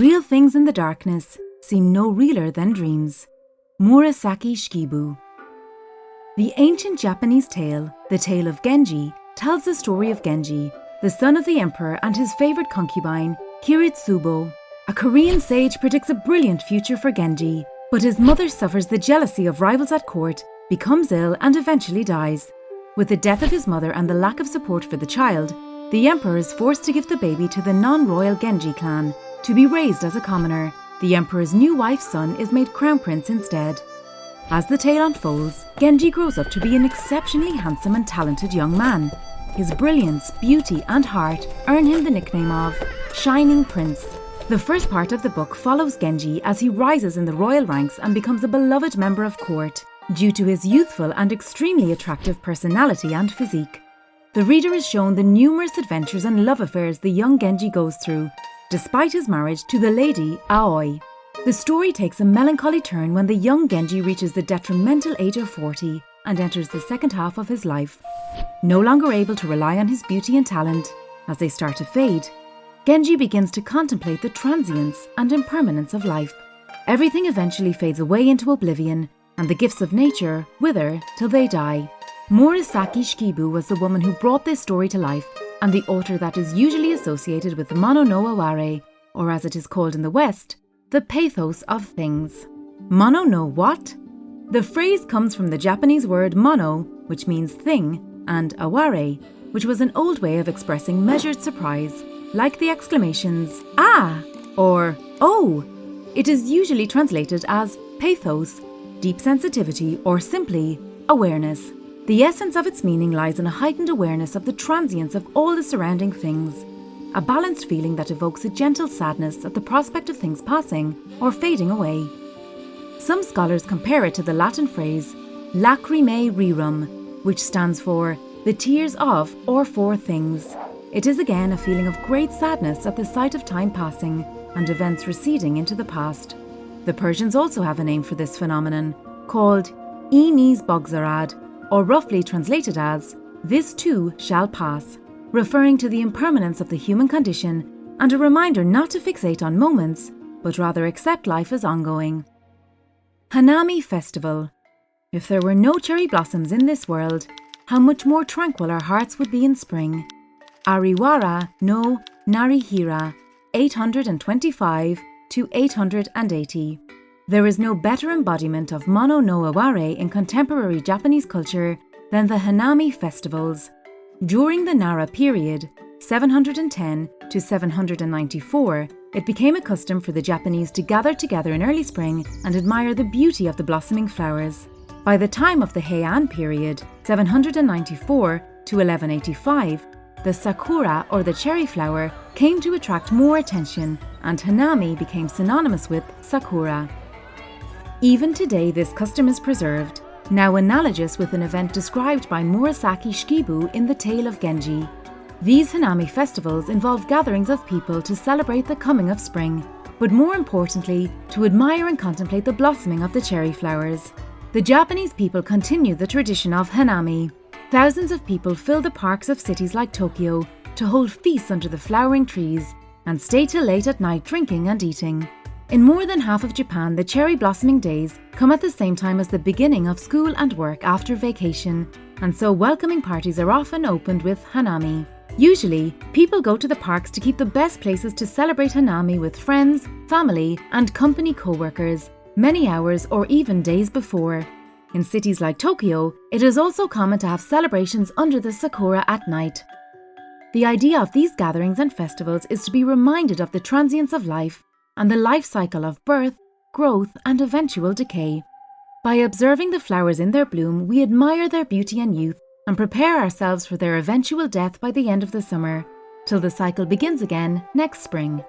Real things in the darkness seem no realer than dreams. Murasaki Shikibu. The ancient Japanese tale, the Tale of Genji, tells the story of Genji, the son of the emperor and his favorite concubine, Kiritsubo. A Korean sage predicts a brilliant future for Genji, but his mother suffers the jealousy of rivals at court, becomes ill and eventually dies. With the death of his mother and the lack of support for the child, the emperor is forced to give the baby to the non-royal Genji clan, to be raised as a commoner. The emperor's new wife's son is made crown prince instead. As the tale unfolds, Genji grows up to be an exceptionally handsome and talented young man. His brilliance, beauty and heart earn him the nickname of Shining Prince. The first part of the book follows Genji as he rises in the royal ranks and becomes a beloved member of court, due to his youthful and extremely attractive personality and physique. The reader is shown the numerous adventures and love affairs the young Genji goes through, despite his marriage to the lady Aoi. The story takes a melancholy turn when the young Genji reaches the detrimental age of 40 and enters the second half of his life. No longer able to rely on his beauty and talent, as they start to fade, Genji begins to contemplate the transience and impermanence of life. Everything eventually fades away into oblivion, and the gifts of nature wither till they die. Murasaki Shikibu was the woman who brought this story to life, and the author that is usually associated with the mono no aware, or as it is called in the West, the pathos of things. Mono no what? The phrase comes from the Japanese word mono, which means thing, and aware, which was an old way of expressing measured surprise, like the exclamations, ah, or oh. It is usually translated as pathos, deep sensitivity, or simply awareness. The essence of its meaning lies in a heightened awareness of the transience of all the surrounding things, a balanced feeling that evokes a gentle sadness at the prospect of things passing or fading away. Some scholars compare it to the Latin phrase lacrimae rerum, which stands for the tears of or for things. It is again a feeling of great sadness at the sight of time passing and events receding into the past. The Persians also have a name for this phenomenon, called Eniz Bogzarad, or roughly translated as, this too shall pass, referring to the impermanence of the human condition and a reminder not to fixate on moments, but rather accept life as ongoing. Hanami Festival. If there were no cherry blossoms in this world, how much more tranquil our hearts would be in spring. Ariwara no Narihira, 825 to 880. There is no better embodiment of mono no aware in contemporary Japanese culture than the Hanami festivals. During the Nara period, 710 to 794, it became a custom for the Japanese to gather together in early spring and admire the beauty of the blossoming flowers. By the time of the Heian period, 794 to 1185, the sakura or the cherry flower came to attract more attention, and Hanami became synonymous with sakura. Even today this custom is preserved, now analogous with an event described by Murasaki Shikibu in the Tale of Genji. These Hanami festivals involve gatherings of people to celebrate the coming of spring, but more importantly, to admire and contemplate the blossoming of the cherry flowers. The Japanese people continue the tradition of Hanami. Thousands of people fill the parks of cities like Tokyo to hold feasts under the flowering trees and stay till late at night drinking and eating. In more than half of Japan, the cherry blossoming days come at the same time as the beginning of school and work after vacation, and so welcoming parties are often opened with Hanami. Usually, people go to the parks to keep the best places to celebrate Hanami with friends, family, and company co-workers, many hours or even days before. In cities like Tokyo, it is also common to have celebrations under the sakura at night. The idea of these gatherings and festivals is to be reminded of the transience of life and the life cycle of birth, growth, and eventual decay. By observing the flowers in their bloom, we admire their beauty and youth and prepare ourselves for their eventual death by the end of the summer, till the cycle begins again next spring.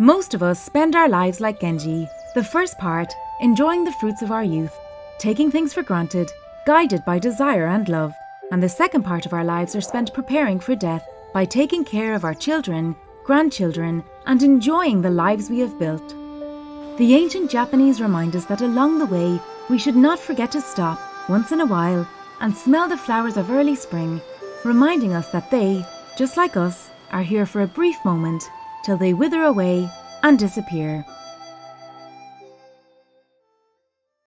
Most of us spend our lives like Genji, the first part, enjoying the fruits of our youth, taking things for granted, guided by desire and love, and the second part of our lives are spent preparing for death by taking care of our children, grandchildren, and enjoying the lives we have built. The ancient Japanese remind us that along the way, we should not forget to stop, once in a while, and smell the flowers of early spring, reminding us that they, just like us, are here for a brief moment, till they wither away and disappear.